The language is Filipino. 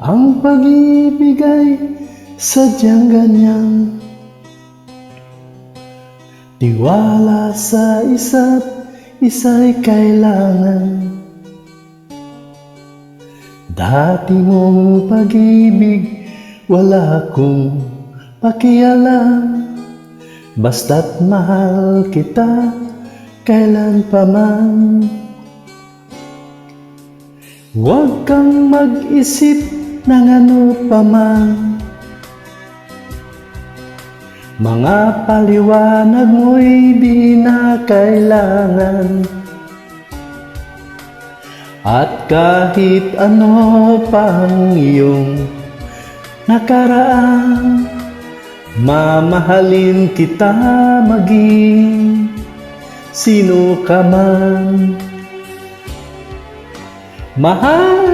Ang pag-ibig ay sadyang ganyan, tiwala sa isa't isa'y kailangan. Dati mong pag-ibig, wala akong pakialam, basta't mahal kita kailan pa man. Huwag kang mag-isip ng ano pa man, mga paliwanag mo'y di na kailangan. At kahit ano pang iyong nakaraan, mamahalin kita maging sino ka man. Mahal